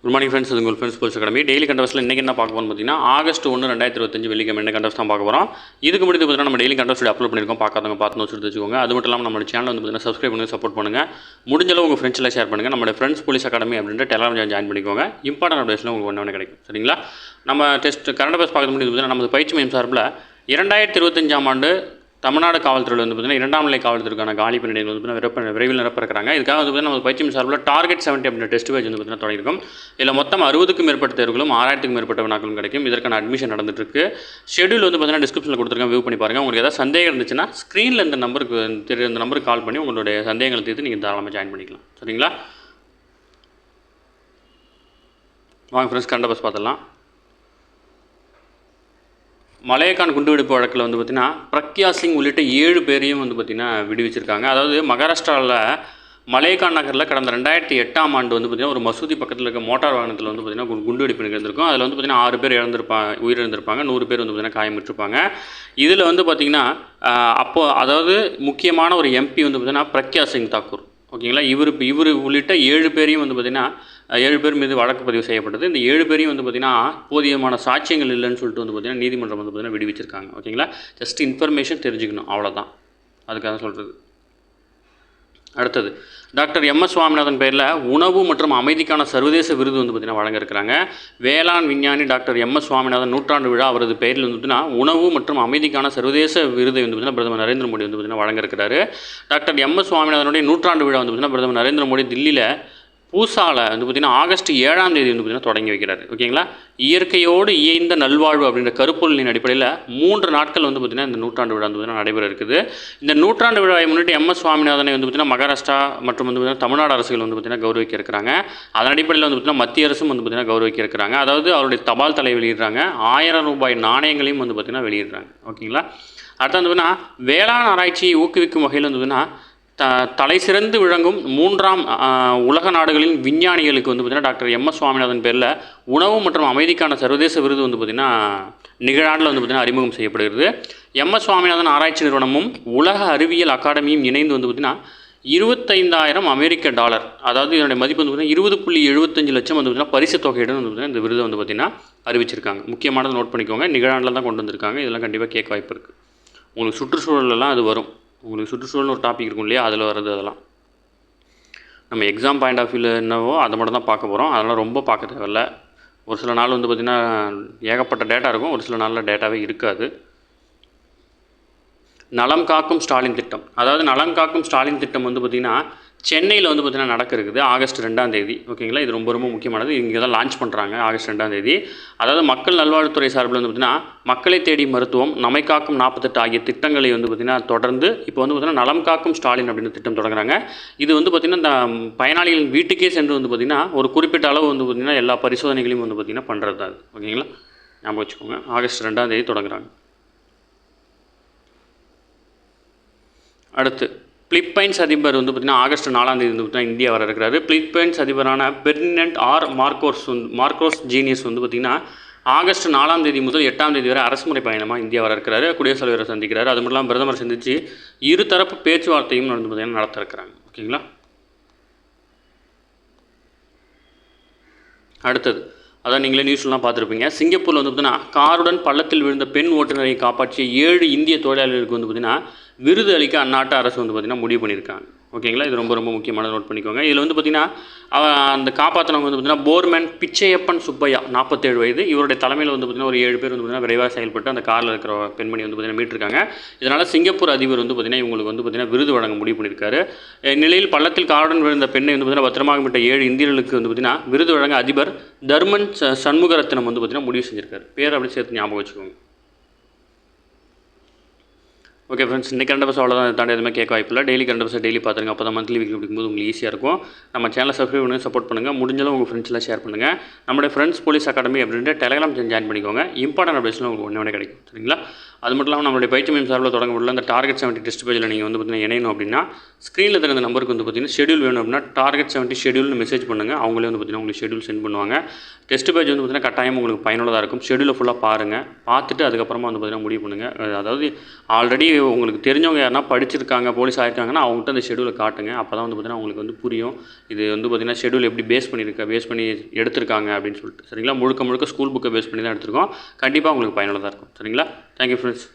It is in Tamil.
குட் மார்னிங் ஃப்ரெண்ட்ஸ், இது உங்கள் ஃப்ரெண்ட்ஸ் போலீஸ் அகாடமி. டெய்லி கண்டவர்ஸில் இன்றைக்கி என்ன பார்க்க போகிறோம் பார்த்தீங்கன்னா, ஆகஸ்ட் 1, 2025 வெள்ளிக்கிழமை என்ன கண்டவர்ஸ் தான் பார்க்க போகிறோம். இதுக்கு முன்னாடி பார்த்தீங்கன்னா நம்ம டெய்லி கண்டவர்ஸ் அப்லோட் பண்ணியிருக்கோம். பார்க்காதவங்க பார்த்து நோட்ஸ் எடுத்து வச்சுக்கோங்க. அது மட்டும் இல்லாமல் நம்ம சேனல் வந்து பார்த்தீங்கன்னா சப்ஸ்கிரைப் பண்ணுங்கள், சப்போர்ட் பண்ணுங்கள். முடிஞ்சளவு உங்கள் ஃப்ரெண்ட்ஸில் ஷேர் பண்ணுங்கள். நம்ம ஃப்ரெண்ட்ஸ் போலீஸ் அகாடமி அப்படின்ற டெலிகிராம் ஜாயின் பண்ணிக்கோங்க. இம்பார்ட்டன்ட் அப்டேட்ஸ்லாம் உங்களுக்கு ஒன்று கிடைக்கும். சரிங்களா? நம்ம டெஸ்ட் கரண்ட் அஃபேர்ஸ் பார்க்க முடியுது பார்த்தீங்கன்னா, நமது பயிற்சி மையம் சார்பில் 2025ஆம் ஆண்டு தமிழ்நாடு காவல்துறையில் வந்து பார்த்தீங்கன்னா 2ஆம் நிலை காவல்துறைக்கான காலி பணியிடங்கள் வந்து பார்த்தீங்கன்னா விரைவில் நிரப்பிருக்கிறாங்க. இதுக்காக வந்து பார்த்தீங்கன்னா நம்ம பயிற்சி சார்பில் டார்கெட் 70 அப்படின்ற டெஸ்ட் பேஜ் வந்து பார்த்தீங்கன்னா தொடங்கியிருக்கும். இதில் மொத்தம் 60க்கும் மேற்பட்ட தேர்வுகளும் 6000க்கும் மேற்பட்ட வினாக்களும் கிடைக்கும். இதற்கான அட்மிஷன் நடந்துட்டு இருக்கு. ஷெடியூல் வந்து பார்த்தீங்கன்னா டிஸ்கிரிப்ஷனில் கொடுத்துருக்கேன், வியூ பண்ணி பாருங்கள். உங்களுக்கு ஏதாவது சந்தேகம் இருந்துச்சுன்னா ஸ்க்ரீனில் இந்த நம்பருக்கு கால் பண்ணி உங்களுடைய சந்தேகங்களை தீர்த்து நீங்கள் தாராளமாக ஜாயின் பண்ணிக்கலாம். சரிங்களா? வாங்க ஃப்ரெண்ட்ஸ், கரண்ட் அஃபேர்ஸ் பார்த்துடலாம். மலையக்கான் குண்டுவெடிப்பு வழக்கில் வந்து பார்த்திங்கன்னா பிரக்யா சிங் உள்ளிட்ட 7 பேரையும் வந்து பார்த்திங்கன்னா விடுவிச்சிருக்காங்க. அதாவது மகாராஷ்டிராவில் மலையக்கான் நகரில் கடந்த 2008ஆம் ஆண்டு வந்து பார்த்திங்கன்னா ஒரு மசூதி பக்கத்தில் இருக்க மோட்டார் வாகனத்தில் வந்து பார்த்திங்கன்னா குண்டுவெடிப்பு நிகழ்ந்திருக்கும். அதில் வந்து பார்த்திங்கன்னா 6 பேர் உயிரிழந்திருப்பாங்க, 100 பேர் வந்து பார்த்திங்கன்னா காயமுற்றிருப்பாங்க. இதில் வந்து பார்த்திங்கன்னா அப்போது அதாவது முக்கியமான ஒரு எம்பி வந்து பார்த்திங்கன்னா பிரக்யா சிங் தாக்கூர், ஓகேங்களா, இவர் உள்ளிட்ட 7 பேரையும் வந்து பார்த்திங்கன்னா 7 பேர் மீது வழக்கு பதிவு செய்யப்பட்டது. இந்த 7 பேரையும் வந்து பார்த்திங்கன்னா போதியமான சாட்சியங்கள் இல்லைன்னு சொல்லிட்டு வந்து பார்த்திங்கன்னா நீதிமன்றம் வந்து பார்த்திங்கன்னா விடுவிச்சிருக்காங்க. ஓகேங்களா? ஜஸ்ட் இன்ஃபர்மேஷன் தெரிஞ்சுக்கணும், அவ்வளோதான், அதுக்காக சொல்கிறது. அடுத்தது, டாக்டர் எம்.எஸ். சுவாமிநாதன் பேரில் உணவு மற்றும் அமைதிக்கான சர்வதேச விருது வந்து பார்த்திங்கன்னா வழங்க இருக்கிறாங்க. வேளாண் விஞ்ஞானி டாக்டர் எம்.எஸ். சுவாமிநாதன் நூற்றாண்டு விழா அவரது பெயரில் வந்து பார்த்திங்கன்னா உணவு மற்றும் அமைதிக்கான சர்வதேச விருதை வந்து பார்த்திங்கன்னா பிரதமர் நரேந்திர மோடி வந்து பார்த்திங்கன்னா வழங்க இருக்கிறாரு. Doctor MS. சுவாமிநாதனுடைய நூற்றாண்டு விழா வந்து பார்த்திங்கன்னா பிரதமர் நரேந்திர மோடி தில்லியில் பூசாவில் வந்து பார்த்திங்கன்னா ஆகஸ்ட் 7ஆம் தேதி வந்து பார்த்திங்கன்னா தொடங்கி வைக்கிறார். ஓகேங்களா? இயற்கையோடு இயைந்த நல்வாழ்வு அப்படின்ற கருப்பொருளின் அடிப்படையில் 3 நாட்கள் வந்து பார்த்திங்கன்னா இந்த நூற்றாண்டு விழா வந்து பார்த்திங்கன்னா நடைபெற இருக்குது. இந்த நூற்றாண்டு விழாவை முன்னிட்டு எம்.எஸ். சுவாமிநாதனை வந்து பார்த்திங்கன்னா மகாராஷ்டிரா மற்றும் வந்து பார்த்திங்கன்னா தமிழ்நாடு அரசுகள் வந்து பார்த்திங்கன்னா கௌரவிக்க இருக்கிறாங்க. அதன் அடிப்படையில் வந்து பார்த்திங்கன்னா மத்திய அரசும் வந்து பார்த்திங்கன்னா கௌரவிக்க இருக்கிறாங்க. அதாவது அவருடைய தபால் தலை வெளியிடுறாங்க, 1000 ரூபாய் நாணயங்களையும் வந்து பார்த்திங்கன்னா வெளியிடுறாங்க. ஓகேங்களா? அடுத்து வந்து பார்த்திங்கன்னா வேளாண் ஆராய்ச்சியை ஊக்குவிக்கும் வகையில் வந்து பார்த்திங்கன்னா தலை சிறந்து விளங்கும் 3ஆம் உலக நாடுகளின் விஞ்ஞானிகளுக்கு வந்து பார்த்திங்கன்னா டாக்டர் எம்.எஸ். சுவாமிநாதன் பேரில் உணவு மற்றும் அமைதிக்கான சர்வதேச விருது வந்து பார்த்திங்கன்னா நிகழாண்டில் வந்து பார்த்திங்கன்னா அறிமுகம் செய்யப்படுகிறது. எம்.எஸ். சுவாமிநாதன் ஆராய்ச்சி நிறுவனமும் உலக அறிவியல் அகாடமியும் இணைந்து வந்து பார்த்திங்கன்னா 25,000 அமெரிக்க டாலர், அதாவது இதனுடைய மதிப்பு வந்து பார்த்திங்கன்னா 20.75 லட்சம் வந்து பார்த்திங்கன்னா பரிசு தொகையுடன் வந்து பார்த்திங்கன்னா இந்த விருதை வந்து பார்த்திங்கன்னா அறிவிச்சிருக்காங்க. முக்கியமானது நோட் பண்ணிக்கோங்க, நிகழாண்டில் தான் கொண்டு வந்திருக்காங்க. இதெல்லாம் கண்டிப்பாக கேட்க வாய்ப்பு இருக்குது. உங்களுக்கு சுற்றுச்சூழலெல்லாம் அது வரும். உங்களுக்கு சுற்றுச்சூழல்னு ஒரு டாபிக் இருக்கும் இல்லையா, அதில் வர்றது அதெல்லாம் நம்ம எக்ஸாம் பாயிண்ட் ஆஃப் வியூவில் என்னவோ அதை மட்டும் தான் பார்க்க போகிறோம். அதெல்லாம் ரொம்ப பார்க்க தேவையில்ல. ஒரு சில நாள் வந்து பார்த்திங்கன்னா ஏகப்பட்ட டேட்டா இருக்கும், ஒரு சில நாளில் டேட்டாவே இருக்காது. நலம் காக்கும் ஸ்டாலின் திட்டம், அதாவது நலம் காக்கும் ஸ்டாலின் திட்டம் வந்து பார்த்திங்கன்னா சென்னையில் வந்து பார்த்திங்கன்னா நடக்க இருக்குது ஆகஸ்ட் 2ஆம் தேதி. ஓகேங்களா? இது ரொம்ப ரொம்ப முக்கியமானது. இங்கே தான் லான்ச் பண்ணுறாங்க ஆகஸ்ட் 2ஆம் தேதி. அதாவது மக்கள் நல்வாழ்வுத்துறை சார்பில் வந்து பார்த்திங்கன்னா மக்களை தேடி மருத்துவம், நம்மை காக்கும் 48 ஆகிய திட்டங்களை வந்து பார்த்திங்கன்னா தொடர்ந்து இப்போ வந்து பார்த்திங்கன்னா நலம் காக்கும் ஸ்டாலின் அப்படின்னு திட்டம் தொடங்குறாங்க. இது வந்து பார்த்திங்கன்னா இந்த பயனாளிகளின் வீட்டுக்கே சென்று வந்து பார்த்திங்கன்னா ஒரு குறிப்பிட்ட அளவு வந்து பார்த்திங்கன்னா எல்லா பரிசோதனைகளையும் வந்து பார்த்திங்கன்னா பண்ணுறது தான். ஓகேங்களா? ஞாபகம் வச்சுக்கோங்க, ஆகஸ்ட் 2ஆம் தேதி தொடங்குறாங்க. அடுத்து, பிலிப்பைன்ஸ் அதிபர் வந்து பார்த்திங்கன்னா ஆகஸ்ட் 4ஆம் தேதி வந்து பார்த்திங்கன்னா இந்தியா வர இருக்கிறாரு. பிலிப்பைன்ஸ் அதிபரான பெர்டினண்ட் மார்கோஸ் ஜீனியஸ் வந்து பார்த்திங்கன்னா ஆகஸ்ட் 4ஆம் தேதி முதல் 8ஆம் தேதி வரை அரசுமுறை பயணமாக இந்தியா வர இருக்கிறாரு. குடியரசுத் தலைவரை சந்திக்கிறாரு. அது மட்டும் இல்லாமல் பிரதமர் சந்தித்து இருதரப்பு பேச்சுவார்த்தையும் வந்து பார்த்திங்கன்னா நடத்த இருக்கிறாங்க. ஓகேங்களா? அடுத்தது, அதான் நீங்களே நியூஸ்லாம் பார்த்துருப்பீங்க, சிங்கப்பூரில் வந்து பார்த்திங்கன்னா காருடன் பள்ளத்தில் விழுந்த பெண் ஓட்டுநரை காப்பாற்றிய 7 இந்திய தொழிலாளர்களுக்கு வந்து பார்த்திங்கன்னா விருது அளிக்க அந்நாட்டு அரசு வந்து பார்த்திங்கன்னா முடிவு பண்ணியிருக்காங்க. ஓகேங்களா? இது ரொம்ப ரொம்ப முக்கியமான நோட் பண்ணிக்கோங்க. இதில் வந்து பார்த்திங்கன்னா அந்த காப்பாற்றினவங்க வந்து பார்த்திங்கன்னா போர்மேன் பிச்சையப்பன் சுப்பையா, 47 வயது. இவருடைய தலைமையில் வந்து பார்த்திங்கன்னா ஒரு 7 பேர் வந்து பார்த்திங்கன்னா விரைவாக செயல்பட்டு அந்த காரில் இருக்கிற பெண்மணி வந்து பார்த்திங்கன்னா மீட்டிருக்காங்க. இதனால் சிங்கப்பூர் அதிபர் வந்து பார்த்திங்கன்னா இவங்களுக்கு வந்து பார்த்திங்கன்னா விருது வழங்க முடிவு பண்ணியிருக்காரு. இந்நிலையில் பள்ளத்தில் காருடன் விழுந்த பெண்ணை வந்து பார்த்திங்கன்னா பத்திரமாக மீட்ட 7 இந்தியர்களுக்கு வந்து பார்த்திங்கன்னா விருது வழங்க அதிபர் தர்மன் சண்முகரத்னம் வந்து பார்த்திங்கன்னா முடிவு செஞ்சிருக்காரு. பேர் அப்படி சேர்த்து ஞாபகம் வச்சுக்கோங்க. ஓகே ஃப்ரெண்ட்ஸ், இன்றைக்கி கரண்ட் அஃபேர்ஸ் அவ்வளோதான். தாண்டி எதுவுமே கேட்க வாய்ப்பில்லை. டெய்லி கரண்ட் அஃபேர்ஸ் டெய்லி பார்த்துருங்க. அப்போ தான் மந்த்லி வீக்லி படிக்கும்போது உங்களுக்கு ஈஸியாக இருக்கும். நம்ம சேனலை சப்ஸ்கிரைப் பண்ணி சப்போர்ட் பண்ணுங்கள். முடிஞ்சளவு உங்கள் ஃப்ரெண்ட்ஸ்லாம் ஷேர் பண்ணுங்கள். நம்மளுடைய ஃப்ரெண்ட்ஸ் போலீஸ் அகாடமி அப்படின்ற டெலிகிராம் ஜாயின் பண்ணிக்கோங்க. இம்பார்ட்டன்ட் அப்டேட்ஸ்லாம் உங்களுக்கு ஒன்றே கிடைக்கும். சரிங்களா? அது மட்டும் இல்லாமல் நம்மளுடைய பயிற்சி மையம் சார்பில் தொடங்கப்பட்டுள்ள அந்த டார்கெட் 70 டெஸ்ட் பேஜில் நீங்கள் வந்து பார்த்தீங்கன்னா இணையணும் அப்படின்னா ஸ்க்ரீனில் தெரிந்த நம்பருக்கு வந்து பார்த்தீங்கன்னா ஷெடியூல் வேணும் அப்படின்னா டார்கெட் 70 ஷெடியூல்னு மெசேஜ் பண்ணுங்கள். அவங்களே வந்து பார்த்தீங்கன்னா உங்களுக்கு ஷெடியூல் சென்ட் பண்ணுவாங்க. டெஸ்ட் பேஜ் வந்து பார்த்தீங்கன்னா கட்டாயம் உங்களுக்கு பயனுள்ளதாக இருக்கும். ஷெடியூலை ஃபுல்லாக பாருங்கள். பார்த்துட்டு அதுக்கப்புறமா வந்து பார்த்தீங்கன்னா முடிவு பண்ணுங்கள். அதாவது ஆல்ரெடி உங்களுக்கு தெரிஞ்சவங்க யாருன்னா படிச்சிருக்காங்க, போலீஸ் ஆயிருக்காங்கன்னா அவங்ககிட்ட அந்த ஷெடியூலை காட்டுங்க. அப்போ தான் வந்து பார்த்தீங்கன்னா உங்களுக்கு வந்து புரியும். இது வந்து பார்த்தீங்கன்னா ஷெடியூல் எப்படி பேஸ் பண்ணி எடுத்திருக்காங்க அப்படின்னு சொல்லிட்டு. சரிங்களா? முழுக்க ஸ்கூல் புக்கை பேஸ் பண்ணி தான் எடுத்திருக்கோம். கண்டிப்பாக உங்களுக்கு பயனுள்ளதாக இருக்கும். சரிங்களா? Thank you friends.